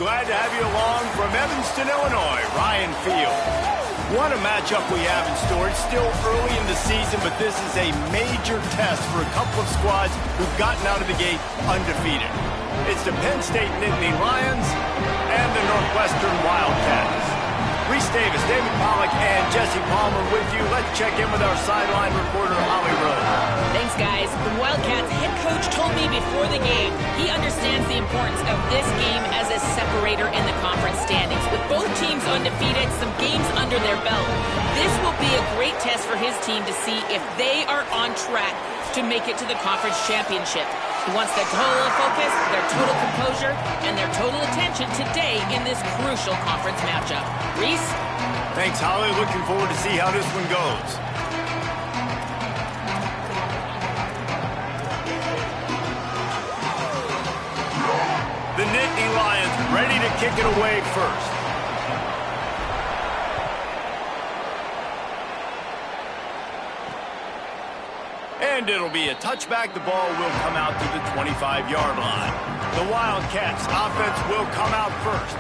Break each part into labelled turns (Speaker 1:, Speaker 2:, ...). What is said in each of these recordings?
Speaker 1: glad to have you along from Evanston, Illinois, Ryan Field. What a matchup we have in store. It's still early in the season, but this is a major test for a couple of squads who've gotten out of the gate undefeated. It's the Penn State Nitt Lions and the Northwestern Wildcats. Reese Davis, David Pollack, and Jesse Palmer with you. Let's check in with our sideline reporter, Holly Rose.
Speaker 2: Thanks, guys. The Wildcats head coach told me before the game he understands the importance of this game as a separator in the conference standings. With both teams undefeated, some games under their belt, this will be a great test for his team to see if they are on track to make it to the conference championship. He wants their total focus, their total composure, and their total attention today in this crucial conference matchup. Reese?
Speaker 1: Thanks, Holly. Looking forward to see how this one goes. The Nitt Lions ready to kick it away first. And it'll be a touchback. The ball will come out to the 25-yard line. The Wildcats offense will come out first.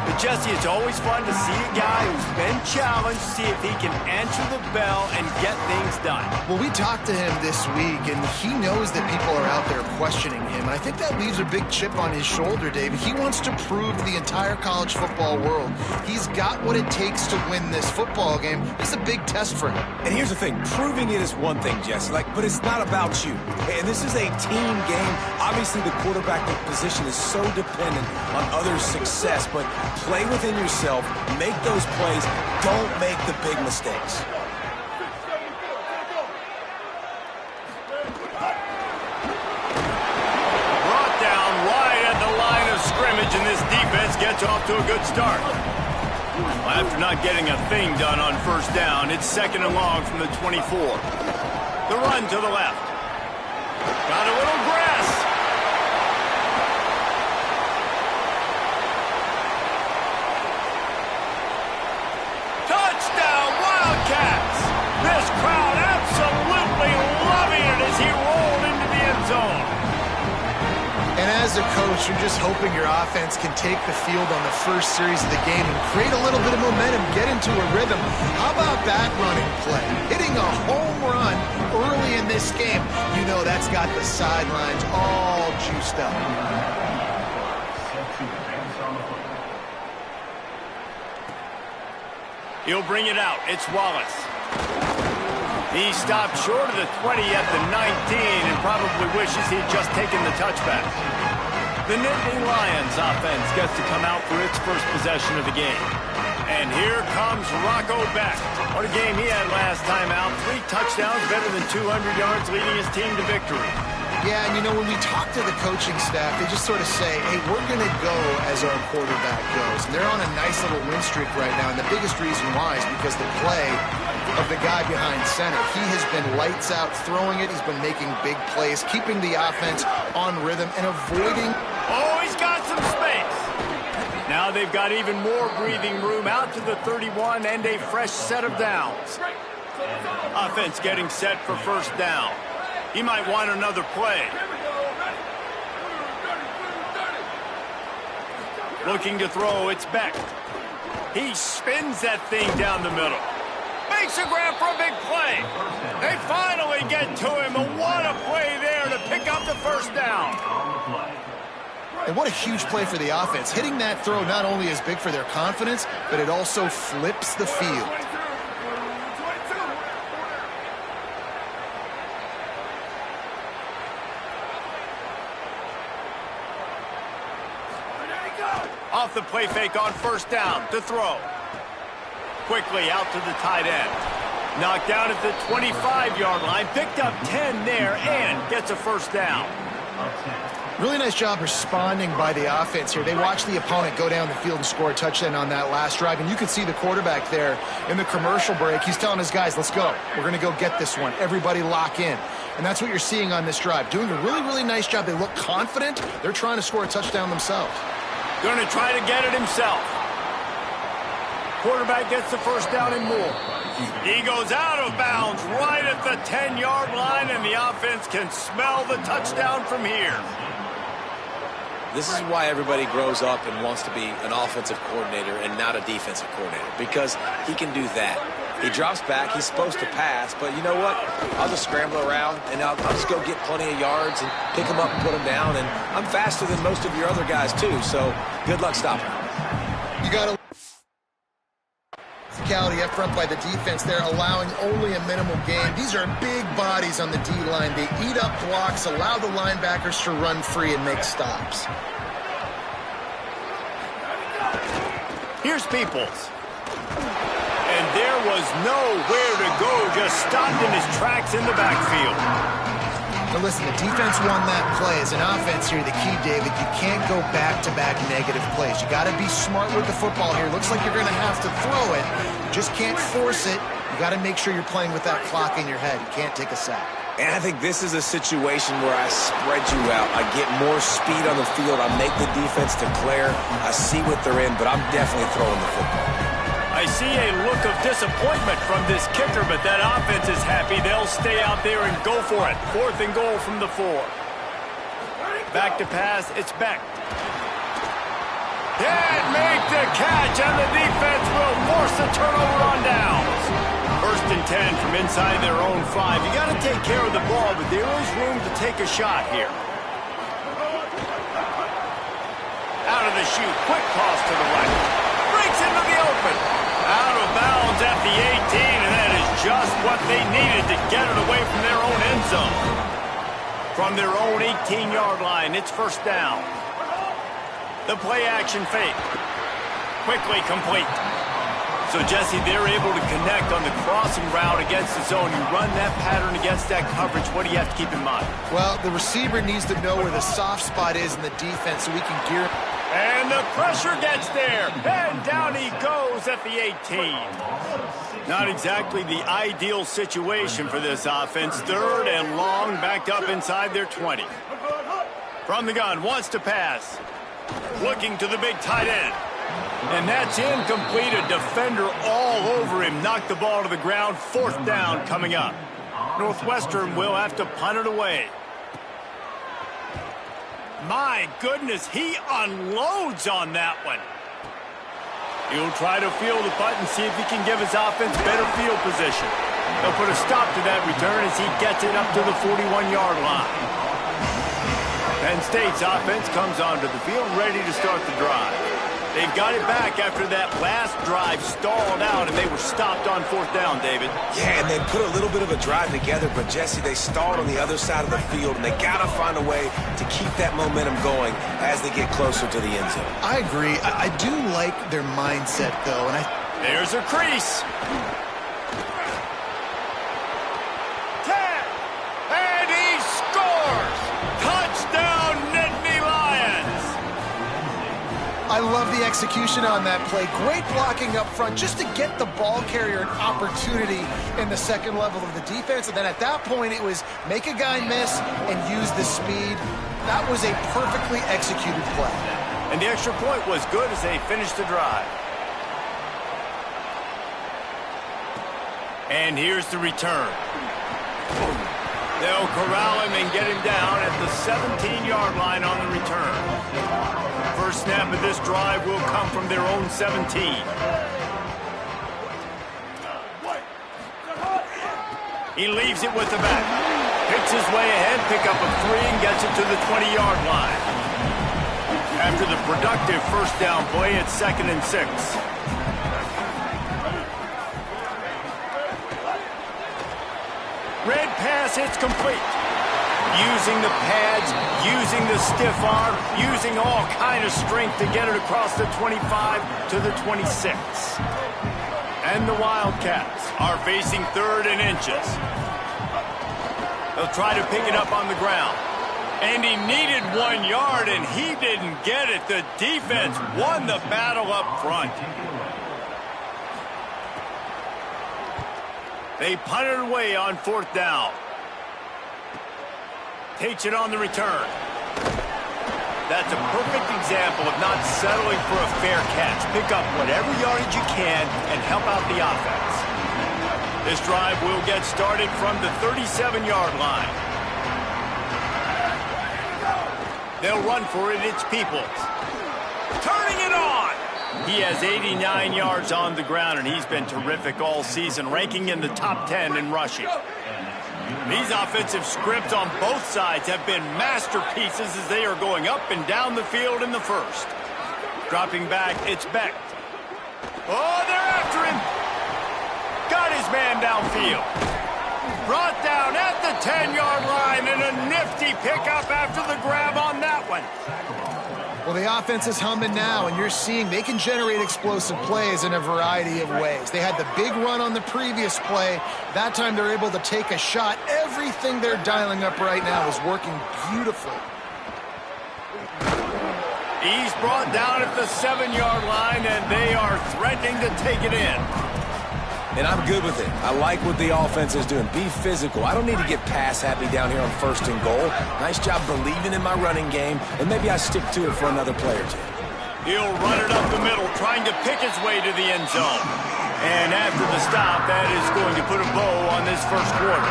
Speaker 1: But Jesse, it's always fun to see a guy who's been challenged, see if he can answer the bell and get things done.
Speaker 3: Well, we talked to him this week, and he knows that people are out there questioning him. And I think that leaves a big chip on his shoulder, David. He wants to prove to the entire college football world he's got what it takes to win this football game. This is a big test for him.
Speaker 4: And here's the thing. Proving it is one thing, Jesse, but it's not about you. And this is a team game. Obviously, the quarterback position is so dependent on others' success, but play within yourself, make those plays, don't make the big mistakes.
Speaker 1: Brought down right at the line of scrimmage, and this defense gets off to a good start. Well, after not getting a thing done on first down, it's second and long from the 24. The run to the left. Got a little grass. Touchdown, Wildcats! This crowd absolutely loving it as he rolled into the end zone.
Speaker 3: And as a coach, you're just hoping your offense can take the field on the first series of the game and create a little bit of momentum, get into a rhythm. How about that running play? Hitting a home run early in this game. You know that's got the sidelines all juiced up.
Speaker 1: He'll bring it out. It's Wallace. He stopped short of the 20 at the 19 and probably wishes he'd just taken the touchback. The Nitt Lions offense gets to come out for its first possession of the game. And here comes Rocco Beck. What a game he had last time out. 3 touchdowns, better than 200 yards, leading his team to victory.
Speaker 3: Yeah, and you know, when we talk to the coaching staff, they just sort of say, hey, we're going to go as our quarterback goes. And they're on a nice little win streak right now, and the biggest reason why is because the play of the guy behind center. He has been lights out throwing it. He's been making big plays, keeping the offense on rhythm and avoiding.
Speaker 1: Oh, he's got some space. Now they've got even more breathing room out to the 31 and a fresh set of downs. Offense getting set for first down. He might want another play. Looking to throw, it's Beck. He spins that thing down the middle. Makes a grab for a big play. They finally get to him, and what a play there to pick up the first down.
Speaker 3: And what a huge play for the offense. Hitting that throw not only is big for their confidence, but it also flips the field.
Speaker 1: Off the play fake on first down to throw. Quickly out to the tight end. Knocked down at the 25-yard line. Picked up 10 there and gets a first down.
Speaker 3: Really nice job responding by the offense here. They watched the opponent go down the field and score a touchdown on that last drive. And you could see the quarterback there in the commercial break. He's telling his guys, let's go. We're going to go get this one. Everybody lock in. And that's what you're seeing on this drive. Doing a really, really nice job. They look confident. They're trying to score a touchdown themselves.
Speaker 1: Going to try to get it himself. Quarterback gets the first down and more. He goes out of bounds right at the 10-yard line, and the offense can smell the touchdown from here.
Speaker 4: This is why everybody grows up and wants to be an offensive coordinator and not a defensive coordinator, because he can do that. He drops back. He's supposed to pass, but you know what? I'll just scramble around, and I'll just go get plenty of yards and pick them up and put them down, and I'm faster than most of your other guys, too, so good luck stopping him.
Speaker 3: You got to physicality up front by the defense there, allowing only a minimal gain. These are big bodies on the D-line. They eat up blocks, allow the linebackers to run free and make stops.
Speaker 1: Here's Peoples. And there was nowhere to go, just stopped in his tracks in the backfield.
Speaker 3: Now listen, the defense won that play. As an offense here, the key, David, you can't go back-to-back negative plays. You got to be smart with the football here. Looks like you're going to have to throw it. You just can't force it. You got to make sure you're playing with that clock in your head. You can't take a sack.
Speaker 4: And I think this is a situation where I spread you out. I get more speed on the field. I make the defense declare. I see what they're in, but I'm definitely throwing the football.
Speaker 1: I see a look of disappointment from this kicker, but that offense is happy. They'll stay out there and go for it. 4th and goal from the 4. Back to pass, it's Beck. Can't make the catch, and the defense will force the turnover on downs. 1st and 10 from inside their own 5. You got to take care of the ball, but there is room to take a shot here. Out of the chute, quick toss to the right. Breaks into the open. Out of bounds at the 18, and that is just what they needed to get it away from their own end zone. From their own 18-yard line, it's 1st down. The play-action fake. Quickly complete. So, Jesse, they're able to connect on the crossing route against the zone. You run that pattern against that coverage. What do you have to keep in mind? Well, the receiver needs to know where the soft spot is in the defense so we can gear. And the pressure gets there. And down he goes at the 18. Not exactly the ideal situation for this offense. 3rd and long, backed up inside their 20. From the gun, wants to pass. Looking to the big tight end. And that's incomplete. A defender all over him. Knocked the ball to the ground. 4th down coming up. Northwestern will have to punt it away. My goodness, he unloads on that one. He'll try to field the punt and see if he can give his offense better field position. They'll put a stop to that return as he gets it up to the 41-yard line. Penn State's offense comes onto the field ready to start the drive. They've got it back after that last drive stalled out, and they were stopped on 4th down, David.
Speaker 4: Yeah, and they put a little bit of a drive together, but, Jesse, they stalled on the other side of the field, and they got to find a way to keep that momentum going as they get closer to the end zone.
Speaker 3: I agree. I do like their mindset, though, and
Speaker 1: There's a crease. 10, and he scores! Touchdown, Nitt Lions!
Speaker 3: I love the execution on that play. Great blocking up front just to get the ball carrier an opportunity in the 2nd level of the defense. And then at that point, it was make a guy miss and use the speed. That was a perfectly executed play.
Speaker 1: And the extra point was good as they finished the drive. And here's the return. They'll corral him and get him down at the 17-yard line on the return. First snap of this drive will come from their own 17. He leaves it with the back. Picks his way ahead, pick up a 3, and gets it to the 20-yard line. After the productive 1st down play, it's 2nd and 6. Red pass, it's complete. Using the pads, using the stiff arm, using all kind of strength to get it across the 25 to the 26. And the Wildcats are facing 3rd and inches. They'll try to pick it up on the ground. And he needed 1 yard, and he didn't get it. The defense won the battle up front. They punted away on 4th down. Takes it on the return. That's a perfect example of not settling for a fair catch. Pick up whatever yardage you can and help out the offense. This drive will get started from the 37-yard line. They'll run for it. It's Peoples. Turning it on. He has 89 yards on the ground, and he's been terrific all season, ranking in the top 10 in rushing. These offensive scripts on both sides have been masterpieces as they are going up and down the field in the first. Dropping back, it's Beck. Oh, they're after him. Got his man downfield. Brought down at the 10-yard line, and a nifty pickup after the grab on that one.
Speaker 3: Well, the offense is humming now, and you're seeing they can generate explosive plays in a variety of ways. They had the big run on the previous play. That time they're able to take a shot. Everything they're dialing up right now is working beautifully.
Speaker 1: He's brought down at the 7-yard line, and they are threatening to take it in.
Speaker 4: And I'm good with it. I like what the offense is doing. Be physical. I don't need to get pass happy down here on 1st and goal. Nice job believing in my running game, and maybe I stick to it for another play or two.
Speaker 1: He'll run it up the middle, trying to pick his way to the end zone. And after the stop, that is going to put a bow on this first quarter.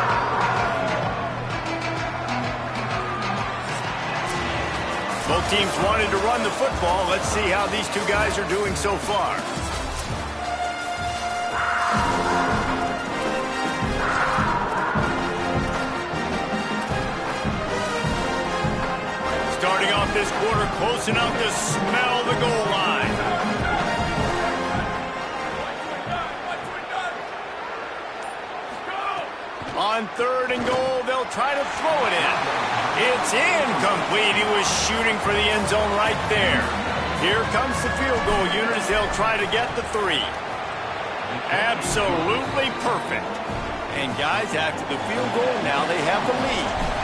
Speaker 1: Both teams wanted to run the football. Let's see how these two guys are doing so far. Starting off this quarter close enough to smell the goal line. On 3rd and goal, they'll try to throw it in. It's incomplete. He was shooting for the end zone right there. Here comes the field goal unit as they'll try to get the 3. Absolutely perfect. And guys, after the field goal, now they have the lead.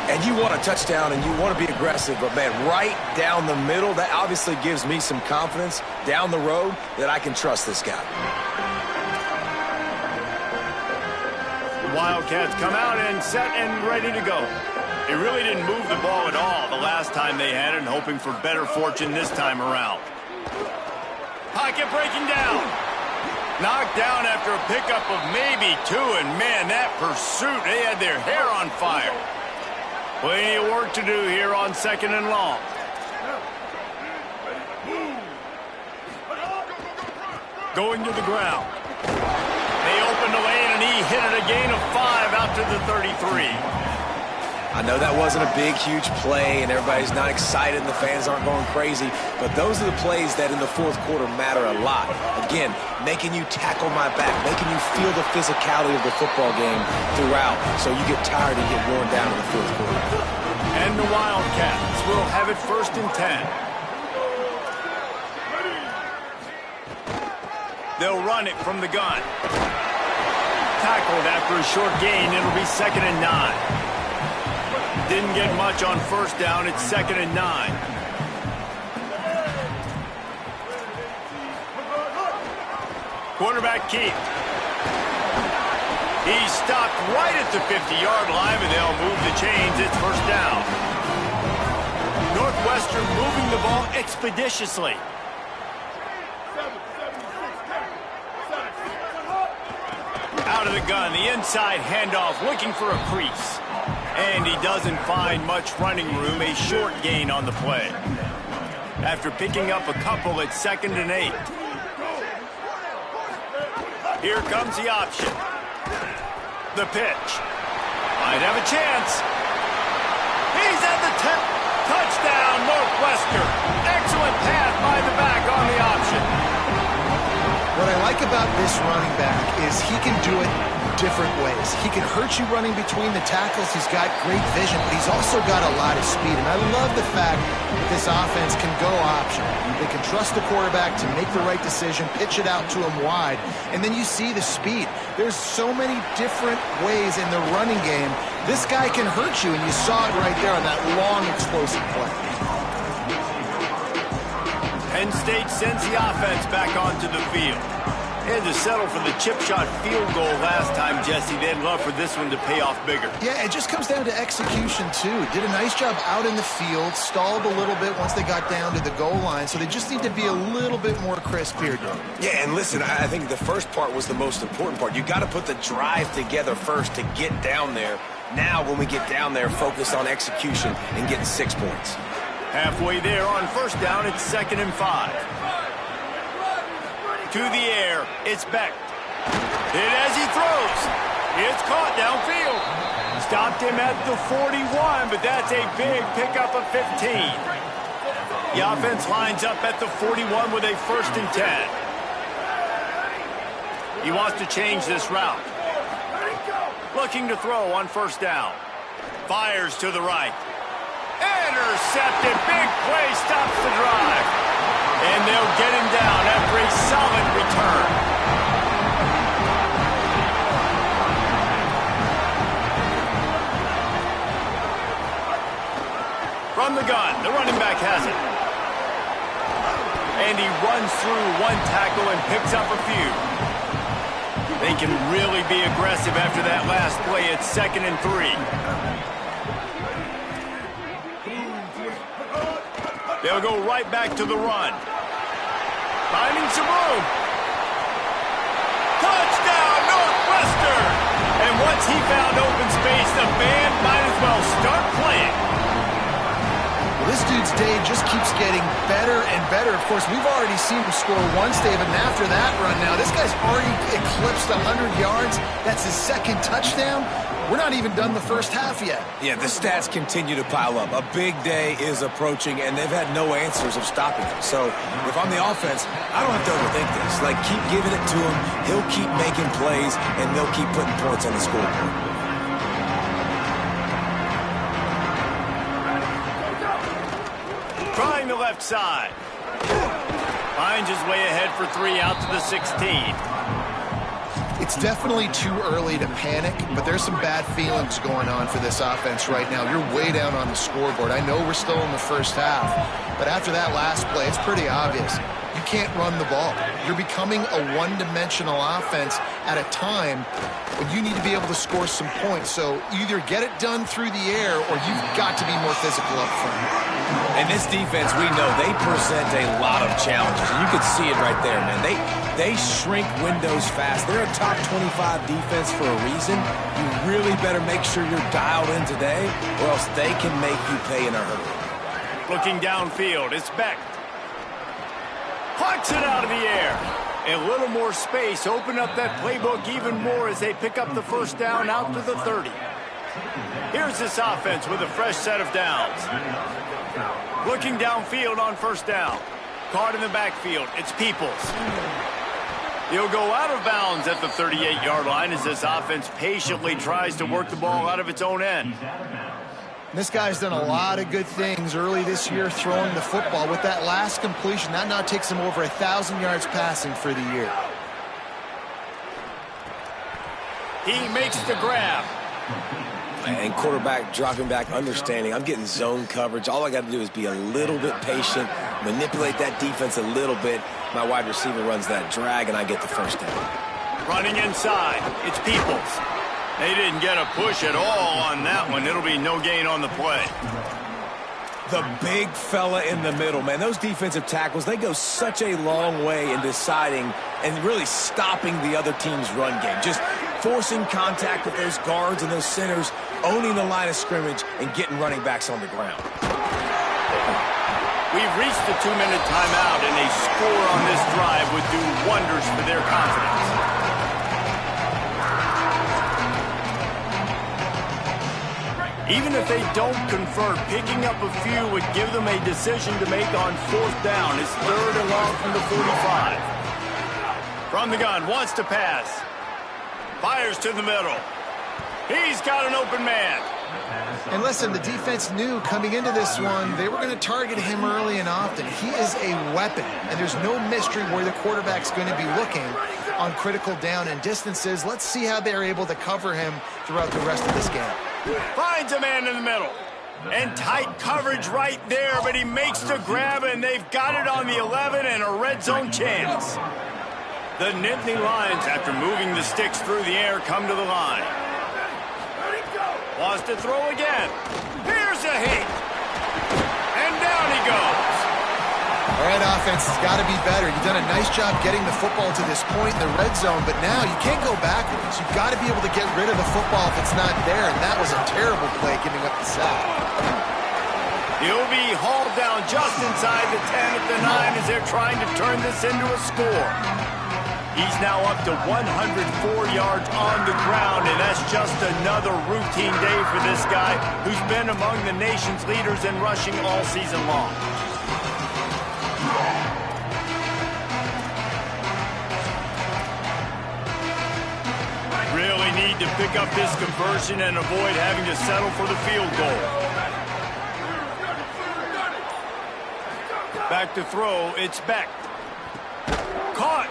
Speaker 4: And you want a touchdown and you want to be aggressive, but man, right down the middle, that obviously gives me some confidence down the road that I can trust this guy.
Speaker 1: The Wildcats come out and set and ready to go. They really didn't move the ball at all the last time they had it, and hoping for better fortune this time around. Pocket breaking down. Knocked down after a pickup of maybe 2, and man, that pursuit, they had their hair on fire. Plenty of work to do here on 2nd and long. Going to the ground. They opened the lane, and he hit it a gain of 5 out to the 33.
Speaker 4: I know that wasn't a big, huge play, and everybody's not excited, and the fans aren't going crazy, but those are the plays that in the 4th quarter matter a lot. Again, making you tackle my back, making you feel the physicality of the football game throughout, so you get tired and get worn down in the 4th quarter.
Speaker 1: And the Wildcats will have it 1st and 10. They'll run it from the gun. Tackled after a short gain, it'll be 2nd and 9. Didn't get much on 1st down. It's 2nd and 9. Quarterback Keith. He's stopped right at the 50-yard line, and they'll move the chains. It's 1st down. Northwestern moving the ball expeditiously. Out of the gun, the inside handoff, looking for a crease. And he doesn't find much running room, a short gain on the play. After picking up a couple, it's 2nd and 8. Here comes the option. The pitch. Might have a chance. He's at the 10. Touchdown, Northwestern. Excellent pass by the back on the option.
Speaker 3: What I like about this running back is he can do it different ways. He can hurt you running between the tackles. He's got great vision, but he's also got a lot of speed. And I love the fact that this offense can go option. They can trust the quarterback to make the right decision, pitch it out to him wide, and then you see the speed. There's so many different ways in the running game. This guy can hurt you, and you saw it right there on that long, explosive play.
Speaker 1: Penn State sends the offense back onto the field. They had to settle for the chip shot field goal last time, Jesse. They'd love for this one to pay off bigger.
Speaker 3: Yeah, it just comes down to execution, too. Did a nice job out in the field, stalled a little bit once they got down to the goal line, so they just need to be a little bit more crisp here, Doug.
Speaker 4: Yeah, and listen, I think the first part was the most important part. You got to put the drive together first to get down there Now when we get down there, focus on execution and getting 6 points.
Speaker 1: Halfway there on first down, it's 2nd and 5. To the air, it's Beck. Hit as he throws. It's caught downfield. Stopped him at the 41, but that's a big pickup of 15. The offense lines up at the 41 with a 1st and 10. He wants to change this route. Looking to throw on first down. Fires to the right. Intercepted. Big play stops the drive. And they'll get him down after a solid return. From the gun, the running back has it. And he runs through one tackle and picks up a few. They can really be aggressive after that last play. It's 2nd and 3. They'll go right back to the run. Finding some room. Touchdown, Northwestern! And once he found open space, the band might as well start playing.
Speaker 3: Well, this dude's day just keeps getting better and better. Of course, we've already seen him score once, David, and after that run now, this guy's already eclipsed 100 yards. That's his 2nd touchdown. We're not even done the first half yet.
Speaker 4: Yeah, the stats continue to pile up. A big day is approaching, and they've had no answers of stopping him. So if I'm the offense, I don't have to overthink this. Like, keep giving it to him. He'll keep making plays, and they'll keep putting points on the scoreboard.
Speaker 1: Trying the left side. Finds his way ahead for 3 out to the 16.
Speaker 3: It's definitely too early to panic, but there's some bad feelings going on for this offense right now. You're way down on the scoreboard. I know we're still in the first half, but after that last play, it's pretty obvious. You can't run the ball. You're becoming a one-dimensional offense at a time when you need to be able to score some points. So either get it done through the air or you've got to be more physical up front.
Speaker 4: And this defense, we know, they present a lot of challenges. And you can see it right there, man. They shrink windows fast. They're a top 25 defense for a reason. You really better make sure you're dialed in today, or else they can make you pay in a hurry.
Speaker 1: Looking downfield, it's Beck. Plucks it out of the air. A little more space. Open up that playbook even more as they pick up the first down out to the 30. Here's this offense with a fresh set of downs. Looking downfield on first down. Caught in the backfield. It's Peoples. He'll go out of bounds at the 38-yard line as this offense patiently tries to work the ball out of its own end.
Speaker 3: This guy's done a lot of good things early this year throwing the football. With that last completion, that now takes him over 1,000 yards passing for the year.
Speaker 1: He makes the grab.
Speaker 4: And quarterback dropping back, understanding I'm getting zone coverage. All I got to do is be a little bit patient, manipulate that defense a little bit. My wide receiver runs that drag, and I get the first down.
Speaker 1: Running inside, it's Peoples. They didn't get a push at all on that one. It'll be no gain on the play.
Speaker 4: The big fella in the middle, man. Those defensive tackles, they go such a long way in deciding and really stopping the other team's run game. Just forcing contact with those guards and those centers, owning the line of scrimmage, and getting running backs on the ground.
Speaker 1: We've reached the 2-minute timeout, and a score on this drive would do wonders for their confidence. Even if they don't convert, picking up a few would give them a decision to make on fourth down. It's 3rd and long from the 45. From the gun, wants to pass. Fires to the middle. He's got an open man.
Speaker 3: And listen, the defense knew coming into this one, they were going to target him early and often. He is a weapon, and there's no mystery where the quarterback's going to be looking on critical down and distances. Let's see how they're able to cover him throughout the rest of this game.
Speaker 1: Finds a man in the middle. And tight coverage right there, but he makes the grab, and they've got it on the 11 and a red zone chance. The Nitt Lions, after moving the sticks through the air, come to the line. Wants to throw again. Here's a hit. And down he goes.
Speaker 3: All right, offense, it's got to be better. You've done a nice job getting the football to this point in the red zone, but now you can't go backwards. You've got to be able to get rid of the football if it's not there, and that was a terrible play giving up the sack.
Speaker 1: He'll be hauled down just inside the 10 at the 9 as they're trying to turn this into a score. He's now up to 104 yards on the ground, and that's just another routine day for this guy who's been among the nation's leaders in rushing all season long. Really need to pick up this conversion and avoid having to settle for the field goal. Back to throw, it's Beck. Caught.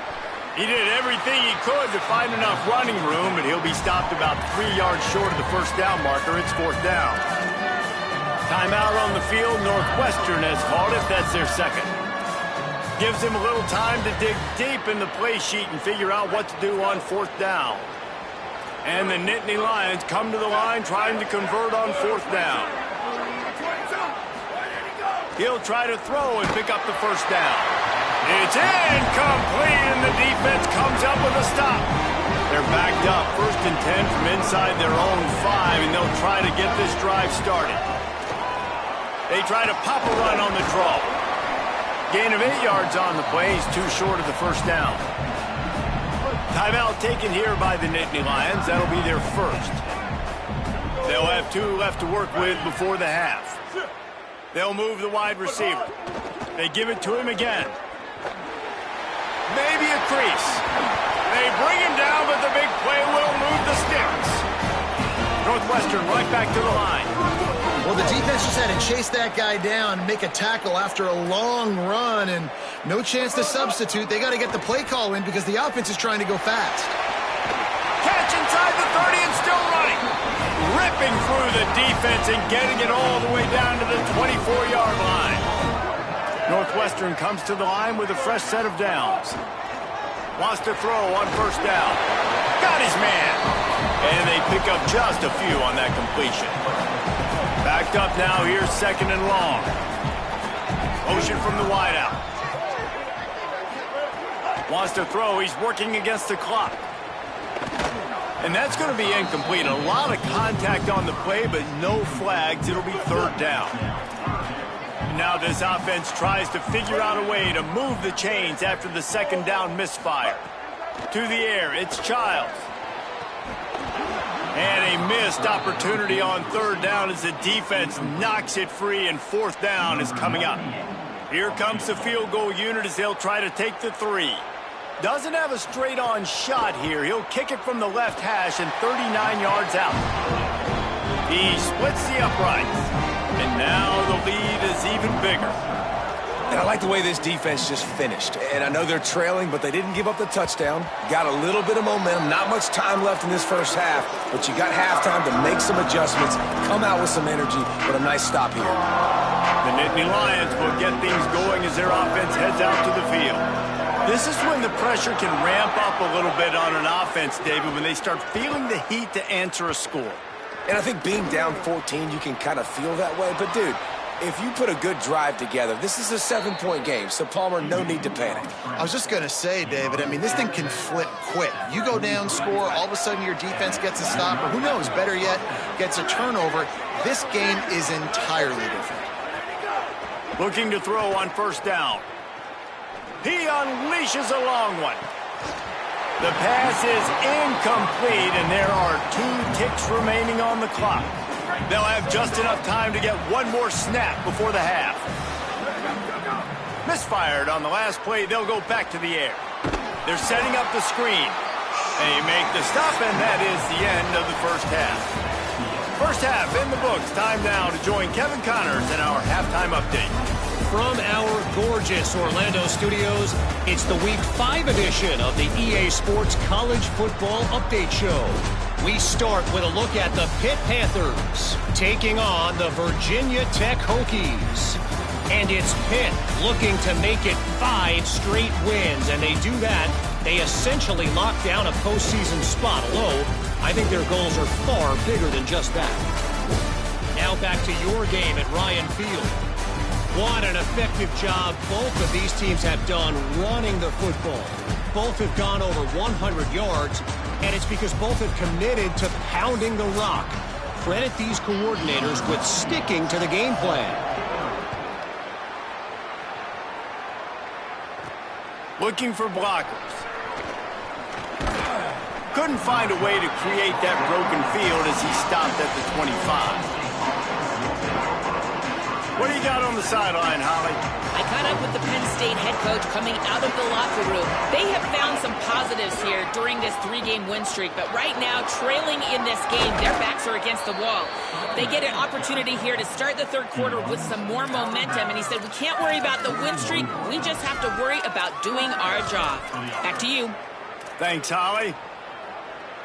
Speaker 1: He did everything he could to find enough running room, but he'll be stopped about 3 yards short of the first down marker. It's 4th down. Timeout on the field. Northwestern has called it. That's their second. Gives him a little time to dig deep in the play sheet and figure out what to do on 4th down. And the Nitt Lions come to the line trying to convert on 4th down. He'll try to throw and pick up the first down. It's incomplete, and the defense comes up with a stop. They're backed up, 1st and 10 from inside their own 5, and they'll try to get this drive started. They try to pop a run on the draw. Gain of 8 yards on the play. He's too short of the first down. Timeout taken here by the Nitt Lions. That'll be their first. They'll have 2 left to work with before the half. They'll move the wide receiver. They give it to him again. Maybe a crease. They bring him down, but the big play will move the sticks. Northwestern right back to the line.
Speaker 3: Well, the defense just had to chase that guy down, make a tackle after a long run, and no chance to substitute. They got to get the play call in because the offense is trying to go fast.
Speaker 1: Catch inside the 30 and still running. Ripping through the defense and getting it all the way down to the 24-yard line. Northwestern comes to the line with a fresh set of downs. Wants to throw on 1st down. Got his man. And they pick up just a few on that completion. Backed up now, here's 2nd and long. Motion from the wideout. Wants to throw, he's working against the clock. And that's going to be incomplete. A lot of contact on the play, but no flags. It'll be 3rd down. Now this offense tries to figure out a way to move the chains after the 2nd down misfire. To the air, it's Childs. And a missed opportunity on 3rd down as the defense knocks it free, and 4th down is coming up. Here comes the field goal unit as they'll try to take the 3. Doesn't have a straight-on shot here. He'll kick it from the left hash and 39 yards out. He splits the uprights. And now the lead is even bigger.
Speaker 4: And I like the way this defense just finished. And I know they're trailing, but they didn't give up the touchdown. Got a little bit of momentum. Not much time left in this first half, but you got halftime to make some adjustments, come out with some energy, but a nice stop here.
Speaker 1: The Nitt Lions will get things going as their offense heads out to the field. This is when the pressure can ramp up a little bit on an offense, David, when they start feeling the heat to answer a score.
Speaker 4: And I think being down 14, you can kind of feel that way. But, dude, if you put a good drive together, this is a 7-point game. So, Palmer, no need to panic.
Speaker 3: I was just going to say, David, I mean, this thing can flip quick. You go down, score, all of a sudden your defense gets a stop, or who knows, better yet, gets a turnover. This game is entirely different.
Speaker 1: Looking to throw on 1st down. He unleashes a long one. The pass is incomplete, and there are 2 ticks remaining on the clock. They'll have just enough time to get one more snap before the half. Misfired on the last play. They'll go back to the air. They're setting up the screen. They make the stop, and that is the end of the first half. First half in the books. Time now to join Kevin Connors in our halftime update.
Speaker 5: From our gorgeous Orlando studios, it's the Week 5 edition of the EA Sports College Football Update Show. We start with a look at the Pitt Panthers taking on the Virginia Tech Hokies. And it's Pitt looking to make it 5 straight wins, and they do that. They essentially lock down a postseason spot, although I think their goals are far bigger than just that. Now back to your game at Ryan Field. What an effective job both of these teams have done running the football. Both have gone over 100 yards, and it's because both have committed to pounding the rock. Credit these coordinators with sticking to the game plan.
Speaker 1: Looking for blockers. Couldn't find a way to create that broken field as he stopped at the 25. What do you got on the sideline, Holly?
Speaker 2: I caught up with the Penn State head coach coming out of the locker room. They have found some positives here during this 3-game win streak, but right now, trailing in this game, their backs are against the wall. They get an opportunity here to start the third quarter with some more momentum, and he said, we can't worry about the win streak. We just have to worry about doing our job. Back to you.
Speaker 1: Thanks, Holly.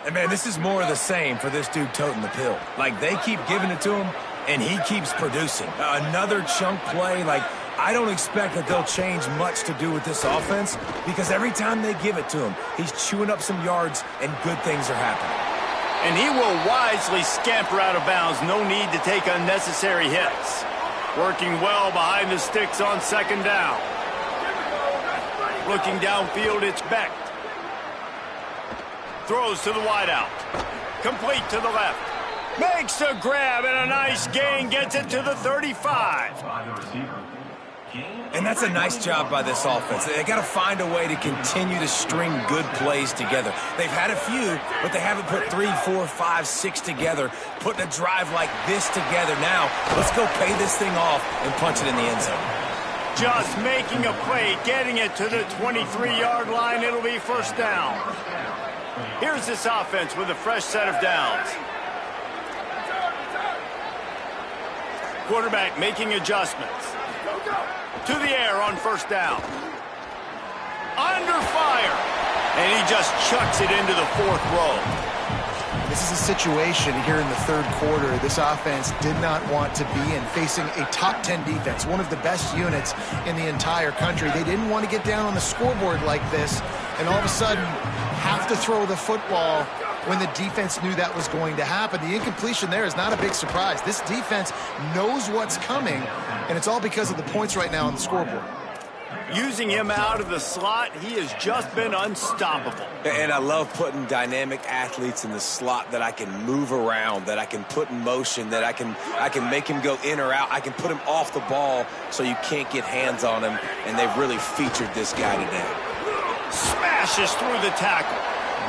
Speaker 4: And, man, this is more of the same for this dude toting the pill. Like, they keep giving it to him, and he keeps producing. Another chunk play, like, I don't expect that they'll change much to do with this offense because every time they give it to him, he's chewing up some yards and good things are happening.
Speaker 1: And he will wisely scamper out of bounds. No need to take unnecessary hits. Working well behind the sticks on second down. Looking downfield, it's Beck. Throws to the wideout. Complete to the left. Makes a grab and a nice gain. Gets it to the 35.
Speaker 4: And that's a nice job by this offense. They got to find a way to continue to string good plays together. They've had a few, but they haven't put 3, 4, 5, 6 together, putting a drive like this together. Now, let's go pay this thing off and punch it in the end zone.
Speaker 1: Just making a play, getting it to the 23-yard line. It'll be first down. Here's this offense with a fresh set of downs. Quarterback making adjustments. To the air on first down. Under fire. And he just chucks it into the fourth row.
Speaker 3: This is a situation here in the third quarter this offense did not want to be in, facing a top 10 defense, one of the best units in the entire country. They didn't want to get down on the scoreboard like this and all of a sudden have to throw the football when the defense knew that was going to happen. The incompletion there is not a big surprise. This defense knows what's coming, and it's all because of the points right now on the scoreboard.
Speaker 1: Using him out of the slot, he has just been unstoppable.
Speaker 4: And I love putting dynamic athletes in the slot that I can move around, that I can put in motion, that I can make him go in or out. I can put him off the ball so you can't get hands on him, and they've really featured this guy today.
Speaker 1: Smashes through the tackle.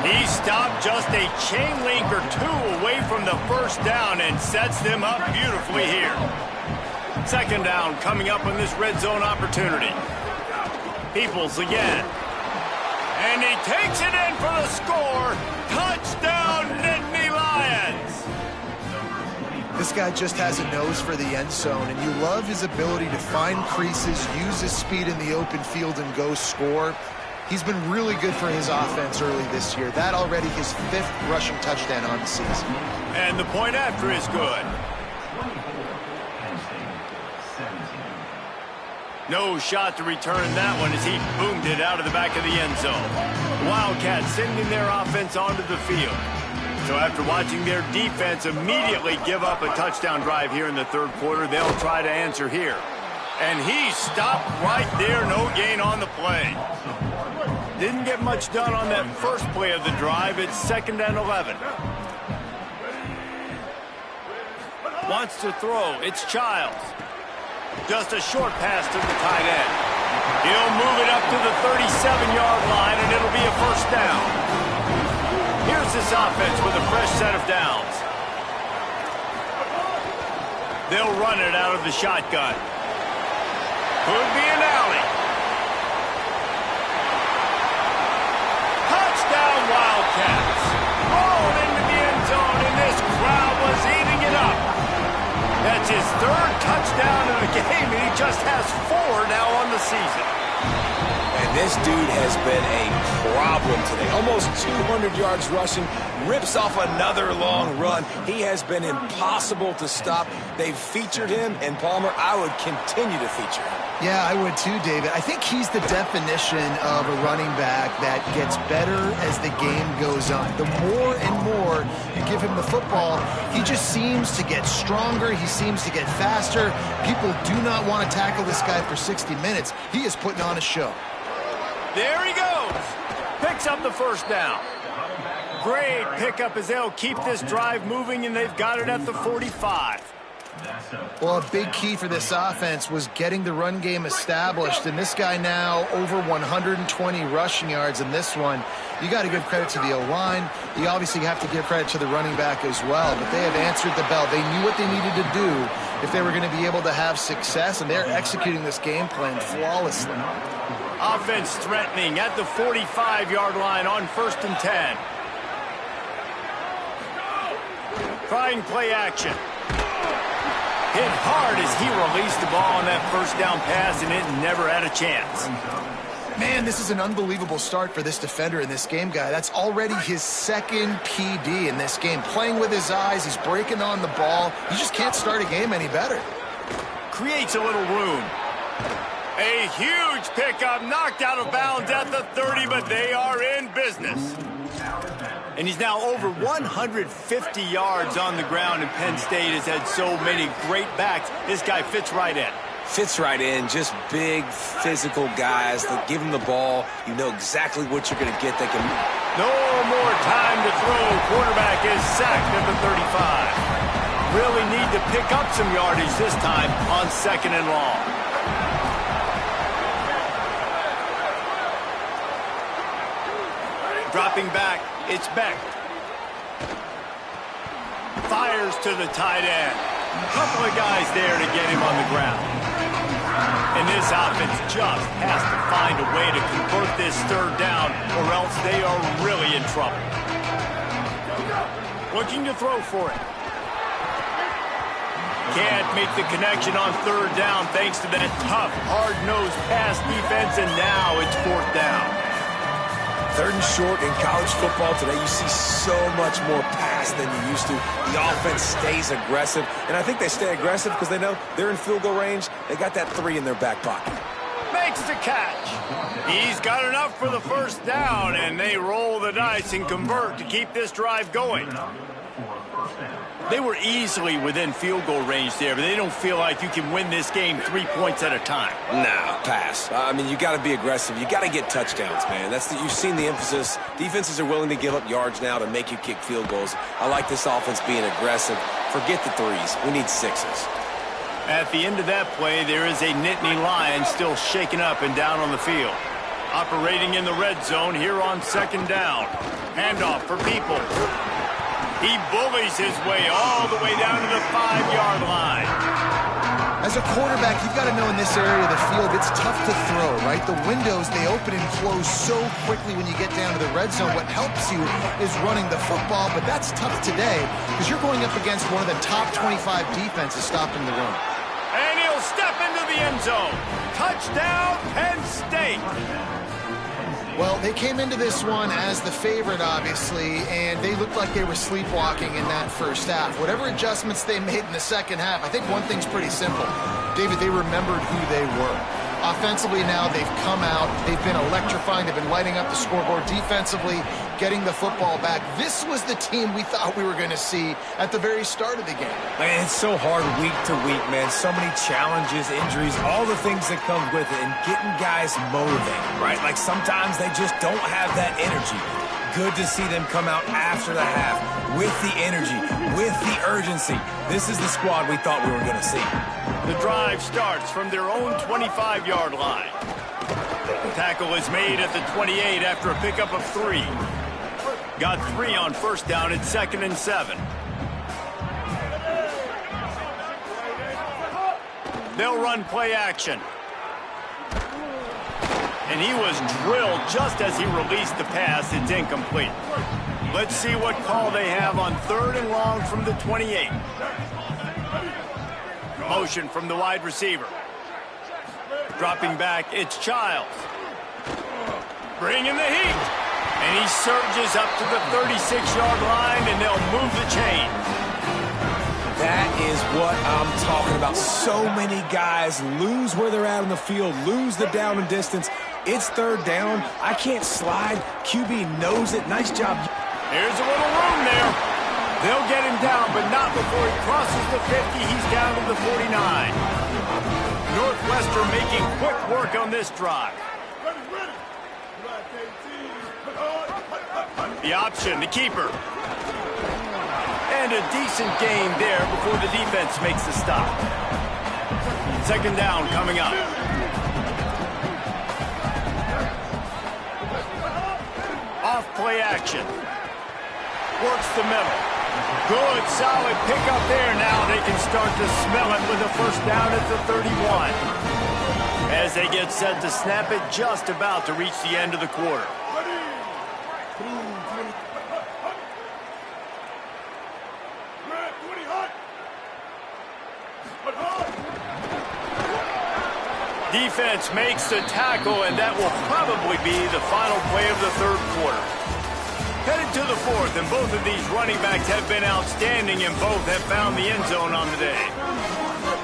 Speaker 1: He stopped just a chain link or two away from the first down and sets them up beautifully here. Second down coming up on this red zone opportunity. Peoples again. And he takes it in for the score. Touchdown, Nitt Lions.
Speaker 3: This guy just has a nose for the end zone, and you love his ability to find creases, use his speed in the open field, and go score. He's been really good for his offense early this year. That already his 5th rushing touchdown on the season.
Speaker 1: And the point after is good. No shot to return that one as he boomed it out of the back of the end zone. The Wildcats sending their offense onto the field. So after watching their defense immediately give up a touchdown drive here in the third quarter, they'll try to answer here. And he stopped right there, no gain on the play. Didn't get much done on that first play of the drive. It's 2nd and 11. Wants to throw. It's Childs. Just a short pass to the tight end. He'll move it up to the 37-yard line, and it'll be a first down. Here's this offense with a fresh set of downs. They'll run it out of the shotgun. Could be an alley. Touchdown, Wildcats. Rolled into the end zone, and this crowd was eating it up. That's his 3rd touchdown in the game, and he just has 4 now on the season.
Speaker 4: And this dude has been a problem today. Almost 200 yards rushing, rips off another long run. He has been impossible to stop. They've featured him, and Palmer, I would continue to feature him.
Speaker 3: Yeah, I would too, David. I think he's the definition of a running back that gets better as the game goes on. The more and more you give him the football, he just seems to get stronger. He seems to get faster. People do not want to tackle this guy for 60 minutes. He is putting on a show.
Speaker 1: There he goes. Picks up the first down. Great pickup as they'll keep this drive moving, and they've got it at the 45.
Speaker 3: Well, a big key for this offense was getting the run game established, and this guy now over 120 rushing yards in this one. You got to give credit to the O-line. You obviously have to give credit to the running back as well, but they have answered the bell. They knew what they needed to do if they were going to be able to have success, and they're executing this game plan flawlessly.
Speaker 1: Offense threatening at the 45-yard line on 1st and 10. Trying play action. Hit hard as he released the ball on that first down pass, and it never had a chance.
Speaker 3: Man, this is an unbelievable start for this defender in this game, guy. That's already his second PD in this game. Playing with his eyes, he's breaking on the ball. You just can't start a game any better.
Speaker 1: Creates a little room. A huge pickup, knocked out of bounds at the 30, but they are in business. And he's now over 150 yards on the ground, and Penn State has had so many great backs. This guy fits right in.
Speaker 4: Fits right in, just big, physical guys that give him the ball. You know exactly what you're going to get. They can.
Speaker 1: No more time to throw. Quarterback is sacked at the 35. Really need to pick up some yardage this time on 2nd and long. Dropping back, it's Beck. Fires to the tight end. A couple of guys there to get him on the ground. And this offense just has to find a way to convert this 3rd down, or else they are really in trouble. Looking to throw for it. Can't make the connection on 3rd down thanks to that tough, hard-nosed pass defense, and now it's 4th down.
Speaker 4: 3rd and short in college football today, you see so much more pass than you used to. The offense stays aggressive, and I think they stay aggressive because they know they're in field goal range. They got that 3 in their back pocket.
Speaker 1: Makes the catch. He's got enough for the 1st down, and they roll the dice and convert to keep this drive going. They were easily within field goal range there, but they don't feel like you can win this game 3 points at a time.
Speaker 4: No, pass. I mean, you got to be aggressive. You got to get touchdowns, man. You've seen the emphasis. Defenses are willing to give up yards now to make you kick field goals. I like this offense being aggressive. Forget the 3s. We need 6s.
Speaker 1: At the end of that play, there is a Nitt Lions still shaking up and down on the field. Operating in the red zone here on 2nd down. Handoff for People. He bullies his way all the way down to the 5-yard line.
Speaker 3: As a quarterback, you've got to know in this area of the field, it's tough to throw, right? The windows, they open and close so quickly when you get down to the red zone. What helps you is running the football, but that's tough today because you're going up against one of the top 25 defenses stopping the run.
Speaker 1: And he'll step into the end zone. Touchdown, Penn State.
Speaker 3: Well, they came into this one as the favorite, obviously, and they looked like they were sleepwalking in that 1st half. Whatever adjustments they made in the 2nd half, I think one thing's pretty simple. David, they remembered who they were. Offensively now, they've come out. They've been electrifying. They've been lighting up the scoreboard. Defensively, getting the football back. This was the team we thought we were going to see at the very start of the game.
Speaker 4: Man, it's so hard week to week, man. So many challenges, injuries, all the things that come with it, and getting guys motivated, right? Like sometimes they just don't have that energy. Good to see them come out after the half with the energy, with the urgency. This is the squad we thought we were going to see.
Speaker 1: The drive starts from their own 25-yard line. The tackle is made at the 28 after a pickup of 3. Got 3 on 1st down at 2nd and 7. They'll run play action. And he was drilled just as he released the pass. It's incomplete. Let's see what call they have on 3rd and long from the 28. Motion from the wide receiver. Dropping back, it's Childs. Bringing the heat. And he surges up to the 36-yard line, and they'll move the chain.
Speaker 4: That is what I'm talking about. So many guys lose where they're at on the field, lose the down and distance. It's third down. I can't slide. QB knows it. Nice job.
Speaker 1: There's a little room there. They'll get him down, but not before he crosses the 50. He's down to the 49. Northwestern making quick work on this drive. The option, the keeper. And a decent gain there before the defense makes the stop. Second down coming up. Off play action. Works the middle. Good, solid pickup there. Now they can start to smell it with a first down at the 31. As they get set to snap it, just about to reach the end of the quarter. Defense makes the tackle, and that will probably be the final play of the third quarter. Headed to the fourth, and both of these running backs have been outstanding, and both have found the end zone on the day.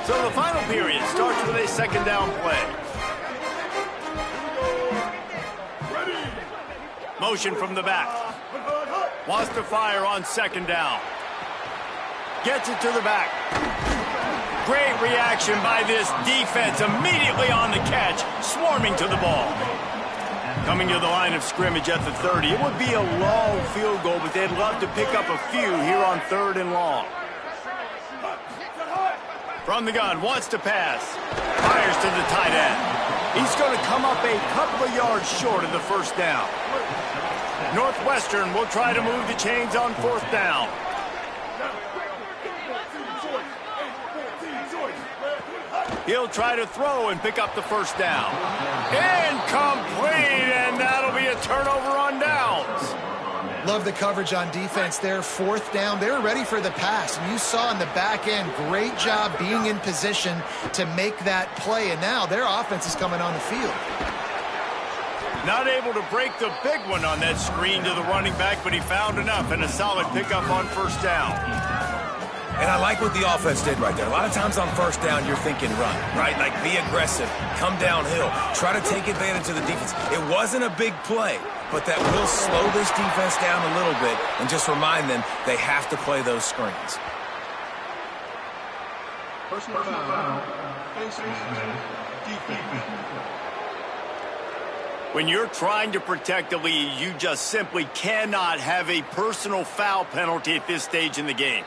Speaker 1: So the final period starts with a second down play. Motion from the back. Wants to fire on second down. Gets it to the back. Great reaction by this defense, immediately on the catch, swarming to the ball. Coming to the line of scrimmage at the 30. It would be a long field goal, but they'd love to pick up a few here on third and long. From the gun, wants to pass. Fires to the tight end. He's going to come up a couple of yards short of the first down. Northwestern will try to move the chains on fourth down. He'll try to throw and pick up the first down. Incomplete, and that'll be a turnover on downs.
Speaker 3: Love the coverage on defense there. Fourth down, they were ready for the pass. And you saw in the back end, great job being in position to make that play. And now their offense is coming on the field.
Speaker 1: Not able to break the big one on that screen to the running back, but he found enough and a solid pickup on first down.
Speaker 4: And I like what the offense did right there. A lot of times on first down, you're thinking run, right? Like be aggressive, come downhill, try to take advantage of the defense. It wasn't a big play, but that will slow this defense down a little bit and just remind them they have to play those screens.
Speaker 6: Personal foul.
Speaker 1: When you're trying to protect the lead, you just simply cannot have a personal foul penalty at this stage in the game.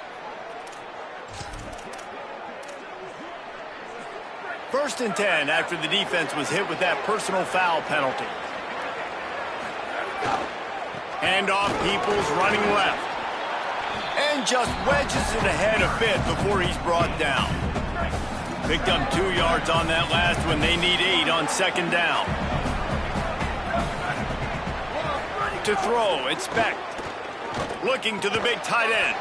Speaker 1: First and 10 after the defense was hit with that personal foul penalty. Handoff, Peoples running left. And just wedges it ahead a bit before he's brought down. Picked up 2 yards on that last one. They need 8 on second down. To throw, it's Beck. Looking to the big tight end.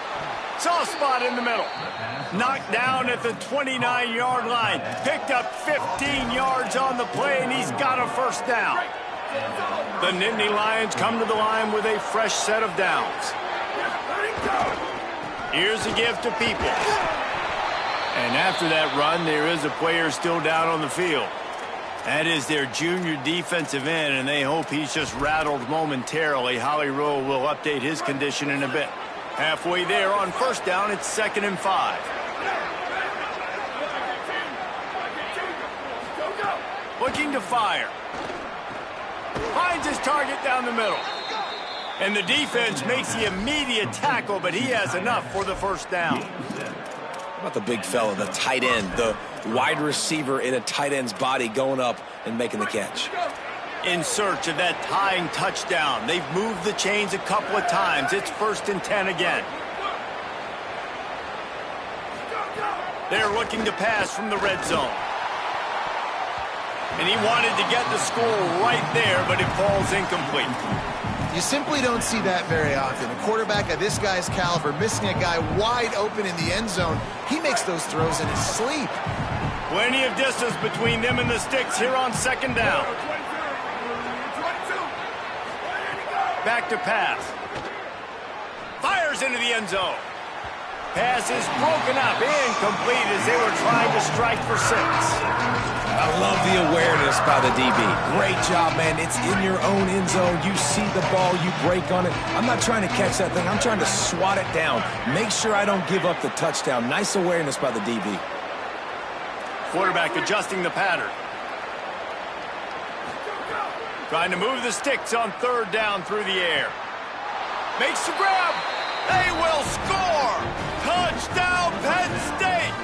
Speaker 1: Soft spot in the middle. Knocked down at the 29-yard line. Picked up 15 yards on the play, and he's got a first down. The Nitt Lions come to the line with a fresh set of downs. Here's a give to Peoples. And after that run, there is a player still down on the field. That is their junior defensive end, and they hope he's just rattled momentarily. Holly Rowe will update his condition in a bit. Halfway there on first down, it's 2nd and 5. Looking to fire. Finds his target down the middle. And the defense makes the immediate tackle, but he has enough for the first down.
Speaker 4: How about the big fella, the tight end, the wide receiver in a tight end's body going up and making the catch?
Speaker 1: In search of that tying touchdown. They've moved the chains a couple of times. It's 1st and 10 again. They're looking to pass from the red zone. And he wanted to get the score right there, but it falls incomplete.
Speaker 3: You simply don't see that very often. A quarterback of this guy's caliber missing a guy wide open in the end zone. He makes those throws in his sleep.
Speaker 1: Plenty of distance between them and the sticks here on second down. Back to pass. Fires into the end zone. Pass is broken up, incomplete as they were trying to strike for 6.
Speaker 4: I love the awareness by the DB. Great job, man. It's in your own end zone. You see the ball, you break on it. I'm not trying to catch that thing. I'm trying to swat it down. Make sure I don't give up the touchdown. Nice awareness by the DB.
Speaker 1: Quarterback adjusting the pattern. Trying to move the sticks on 3rd down through the air. Makes the grab. They will score. Touchdown, Penn State.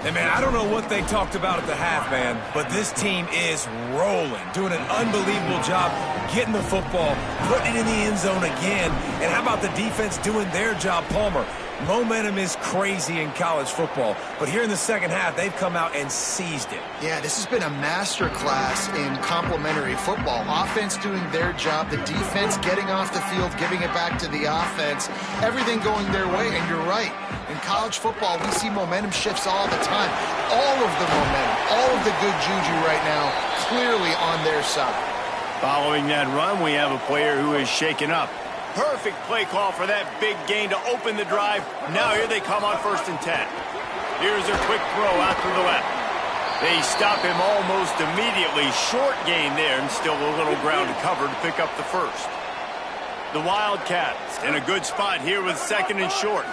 Speaker 4: Hey, man, I don't know what they talked about at the half, man, but this team is rolling, doing an unbelievable job getting the football, putting it in the end zone again. And how about the defense doing their job, Palmer? Momentum is crazy in college football, but here in the second half, they've come out and seized it.
Speaker 3: Yeah, this has been a master class in complementary football. Offense doing their job, the defense getting off the field, giving it back to the offense, everything going their way. And you're right, in college football, we see momentum shifts all the time. All of the momentum, all of the good juju right now, clearly on their side.
Speaker 1: Following that run, we have a player who is shaken up. Perfect play call for that big gain to open the drive. Now here they come on 1st and 10. Here's a quick throw out to the left. They stop him almost immediately. Short gain there and still a little ground to cover to pick up the first. The Wildcats in a good spot here with 2nd and short.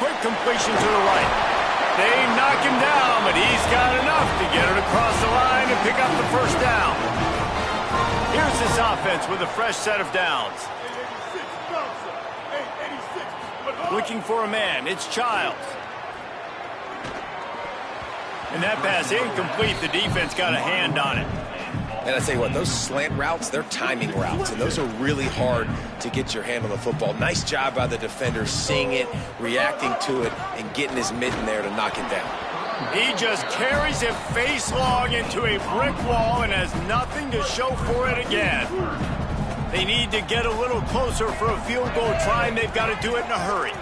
Speaker 1: Quick completion to the right. They knock him down, but he's got enough to get it across the line and pick up the first down. Here's this offense with a fresh set of downs. Looking for a man. It's Childs. And that pass incomplete. The defense got a hand on it.
Speaker 4: And I tell you what, those slant routes, they're timing routes, and those are really hard to get your hand on the football. Nice job by the defender seeing it, reacting to it, and getting his mitten there to knock it down.
Speaker 1: He just carries it face long into a brick wall and has nothing to show for it again. They need to get a little closer for a field goal try, and they've got to do it in a hurry.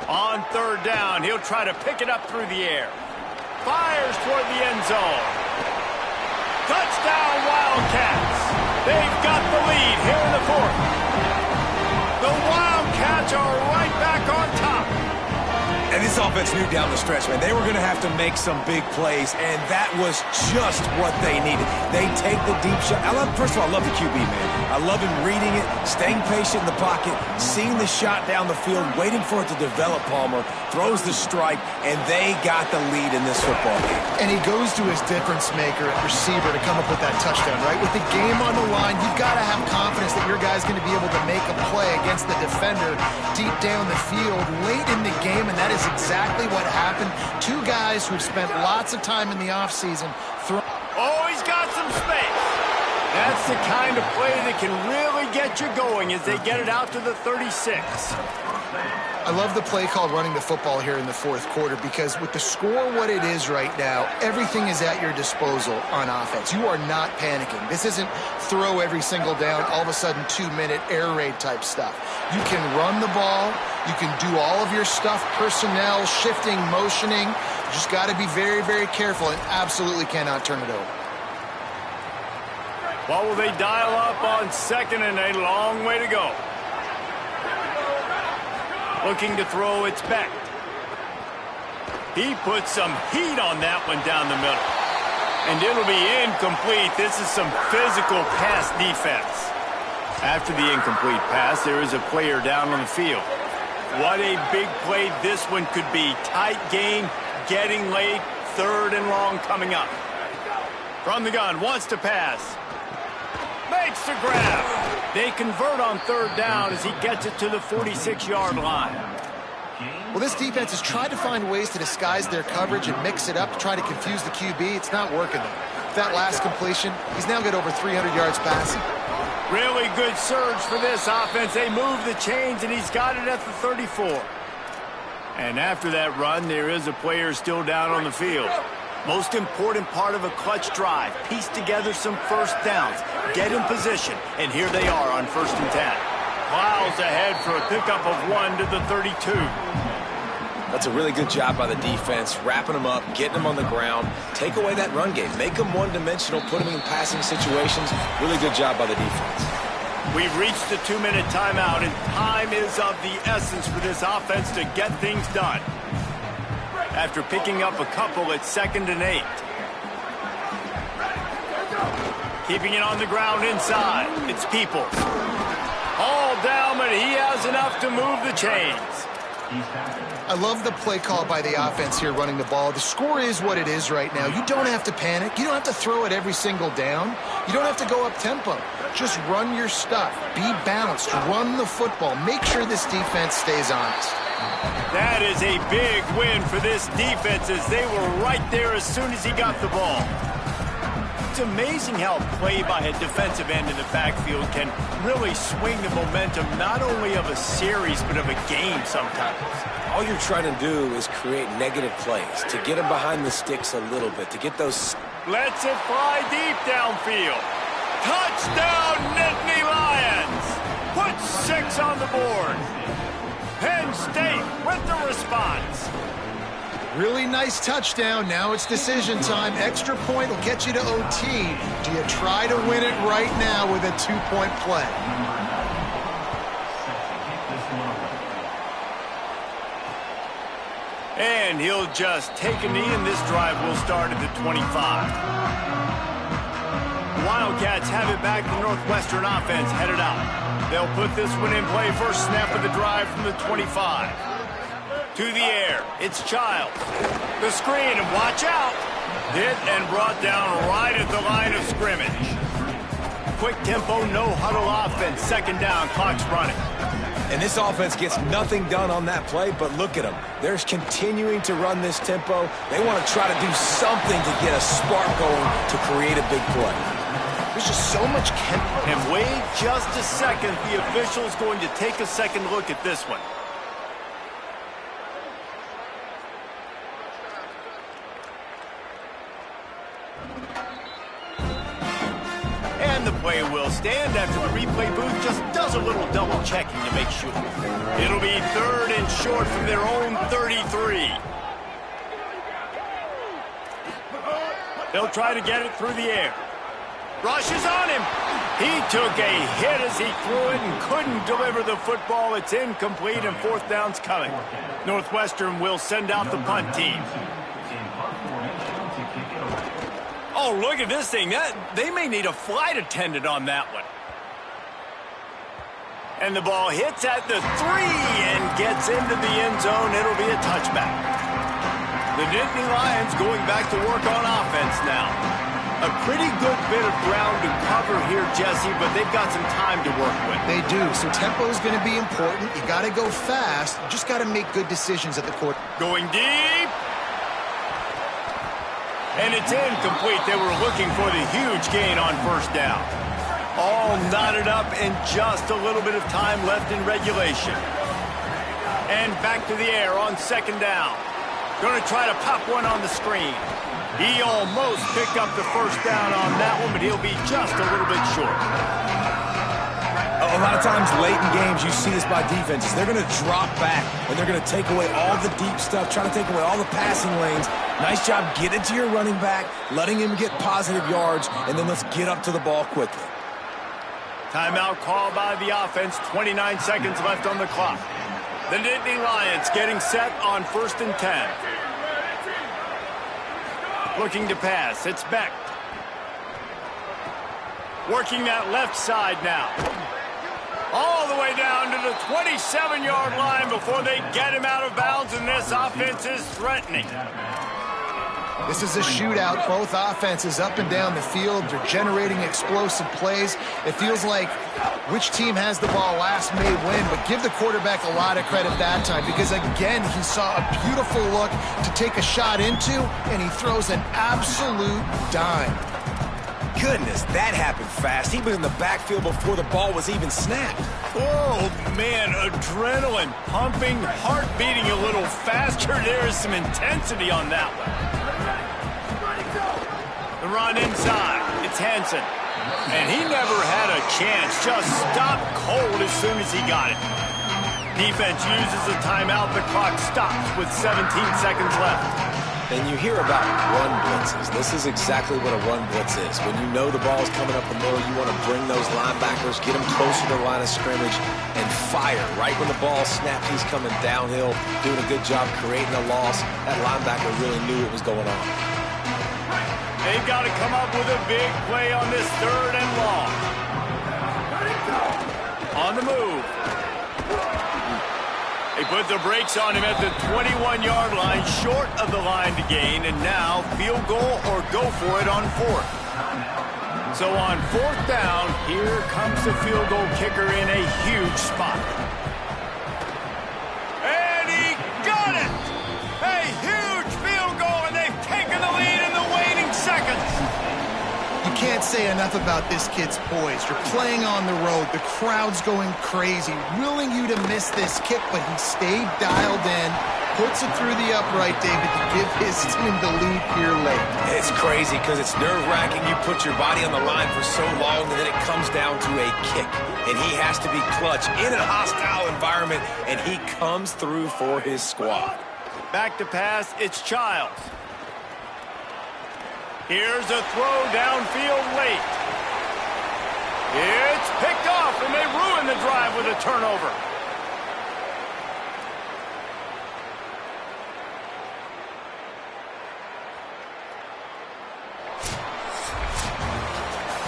Speaker 1: On 3rd down, he'll try to pick it up through the air. Fires toward the end zone. Touchdown, Wildcats. They've got the lead here in the 4th. The Wildcats are right back on top.
Speaker 4: And this offense knew down the stretch, man, they were going to have to make some big plays, and that was just what they needed. They take the deep shot. First of all, I love the QB, man. I love him reading it, staying patient in the pocket, seeing the shot down the field, waiting for it to develop. Palmer throws the strike, and they got the lead in this football game.
Speaker 3: And he goes to his difference maker at receiver to come up with that touchdown, right? With the game on the line, you've got to have confidence that your guy's going to be able to make a play against the defender deep down the field late in the game, and that is exactly what happened. Two guys who've spent lots of time in the offseason throwing.
Speaker 1: Oh, he's got some space. That's the kind of play that can really get you going as they get it out to the 36.
Speaker 3: I love the play called running the football here in the 4th quarter because with the score what it is right now, everything is at your disposal on offense. You are not panicking. This isn't throw every single down, all of a sudden 2-minute air raid type stuff. You can run the ball. You can do all of your stuff, personnel, shifting, motioning. You just got to be very, very careful and absolutely cannot turn it over.
Speaker 1: What will they dial up on 2nd and a long way to go? Looking to throw, it's Beck. He puts some heat on that one down the middle. And it'll be incomplete. This is some physical pass defense. After the incomplete pass, there is a player down on the field. What a big play this one could be. Tight game, getting late, 3rd and long coming up. From the gun, wants to pass. Makes the grab. They convert on 3rd down as he gets it to the 46-yard line.
Speaker 3: Well, this defense has tried to find ways to disguise their coverage and mix it up to try to confuse the QB. It's not working, though. That last completion, he's now got over 300 yards passing.
Speaker 1: Really good surge for this offense. They move the chains, and he's got it at the 34. And after that run, there is a player still down on the field. Most important part of a clutch drive. Piece together some first downs. Get in position. And here they are on 1st and 10. Miles ahead for a pickup of 1 to the 32.
Speaker 4: That's a really good job by the defense, wrapping them up, getting them on the ground. Take away that run game. Make them one-dimensional, put them in passing situations. Really good job by the defense.
Speaker 1: We've reached the 2-minute timeout, and time is of the essence for this offense to get things done. After picking up a couple at 2nd and 8. Keeping it on the ground inside. It's Peoples. All down, but he has enough to move the chains.
Speaker 3: I love the play call by the offense here running the ball. The score is what it is right now. You don't have to panic. You don't have to throw it every single down. You don't have to go up tempo. Just run your stuff. Be balanced. Run the football. Make sure this defense stays honest.
Speaker 1: That is a big win for this defense as they were right there as soon as he got the ball. It's amazing how play by a defensive end in the backfield can really swing the momentum not only of a series but of a game sometimes.
Speaker 4: All you're trying to do is create negative plays, to get them behind the sticks a little bit, to get those...
Speaker 1: Lets it fly deep downfield. Touchdown, Nitt Lions! Put 6 on the board. Penn State with the response.
Speaker 3: Really nice touchdown. Now it's decision time. Extra point will get you to OT. Do you try to win it right now with a 2-point play?
Speaker 1: And he'll just take a knee, and this drive will start at the 25. Wildcats have it back. The Northwestern offense headed out. They'll put this one in play. First snap of the drive from the 25. To the air, it's Childs. The screen, and watch out. Hit and brought down right at the line of scrimmage. Quick tempo, no huddle offense. 2nd down, clock's running.
Speaker 4: And this offense gets nothing done on that play, but look at them. They're continuing to run this tempo. They want to try to do something to get a spark going to create a big play.
Speaker 3: There's just so much chemistry.
Speaker 1: And wait just a second. The official's going to take a second look at this one. And the play will stand after the replay booth just does a little double checking to make sure. It'll be 3rd and short from their own 33. They'll try to get it through the air. Rushes on him. He took a hit as he threw it and couldn't deliver the football. It's incomplete, and 4th down's coming. Northwestern will send out the punt team. Oh, look at this thing. They may need a flight attendant on that one. And the ball hits at the 3 and gets into the end zone. It'll be a touchback. The Nitt Lions going back to work on offense now. A pretty good bit of ground to cover here, Jesse, but they've got some time to work with.
Speaker 3: They do. So tempo is going to be important. You got to go fast. You just got to make good decisions at the court.
Speaker 1: Going deep. And it's incomplete. They were looking for the huge gain on 1st down. All knotted up and just a little bit of time left in regulation. And back to the air on 2nd down. Going to try to pop one on the screen. He almost picked up the 1st down on that one, but he'll be just a little bit short.
Speaker 4: A lot of times late in games, you see this by defenses. They're going to drop back, and they're going to take away all the deep stuff, trying to take away all the passing lanes. Nice job getting to your running back, letting him get positive yards, and then let's get up to the ball quickly.
Speaker 1: Timeout call by the offense. 29 seconds left on the clock. The Nitt Lions getting set on 1st and 10. Looking to pass. It's Beck. Working that left side now. All the way down to the 27-yard line before they get him out of bounds, and this offense is threatening.
Speaker 3: This is a shootout. Both offenses up and down the field. They're generating explosive plays. It feels like which team has the ball last may win, but give the quarterback a lot of credit that time because, again, he saw a beautiful look to take a shot into, and he throws an absolute dime.
Speaker 4: Goodness, that happened fast. He was in the backfield before the ball was even snapped.
Speaker 1: Oh, man, adrenaline pumping, heart beating a little faster. There is some intensity on that one. The run inside. It's Hansen. And he never had a chance. Just stopped cold as soon as he got it. Defense uses a timeout. The clock stops with 17 seconds left.
Speaker 4: And you hear about run blitzes. This is exactly what a run blitz is. When you know the ball's coming up the middle, you want to bring those linebackers, get them closer to the line of scrimmage, and fire. Right when the ball snapped, he's coming downhill, doing a good job creating a loss. That linebacker really knew what was going on.
Speaker 1: They've got to come up with a big play on this 3rd and long. On the move. They put the brakes on him at the 21-yard line, short of the line to gain, and now field goal or go for it on 4th. So on 4th down, here comes the field goal kicker in a huge spot. And he got it! A huge field goal, and they've taken the lead in the waning seconds.
Speaker 3: You can't say enough about this kid's poise. You're playing on the road. The crowd's going crazy, willing you to miss this kick, but he stayed dialed in, puts it through the upright, David, to give his team the lead here late.
Speaker 4: It's crazy because it's nerve-wracking. You put your body on the line for so long, and then it comes down to a kick. And he has to be clutch in a hostile environment, and he comes through for his squad.
Speaker 1: Back to pass, it's Childs. Here's a throw downfield late. It's picked off, and they ruin the drive with a turnover.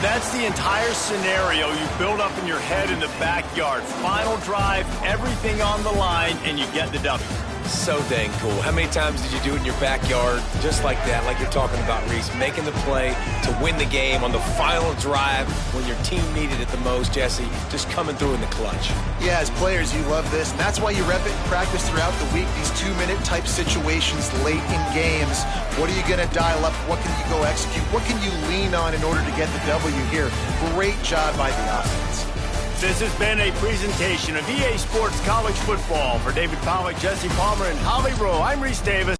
Speaker 1: That's the entire scenario you build up in your head in the backyard. Final drive, everything on the line, and you get the W.
Speaker 4: So dang cool. How many times did you do it in your backyard just like that, like you're talking about, Reese, making the play to win the game on the final drive when your team needed it the most, Jesse, just coming through in the clutch.
Speaker 3: Yeah, as players, you love this, and that's why you rep it in practice throughout the week, these 2-minute type situations late in games. What are you going to dial up? What can you go execute? What can you lean on in order to get the W here? Great job by the offense.
Speaker 1: This has been a presentation of EA Sports College Football. For David Pollack, Jesse Palmer, and Holly Rowe, I'm Reese Davis.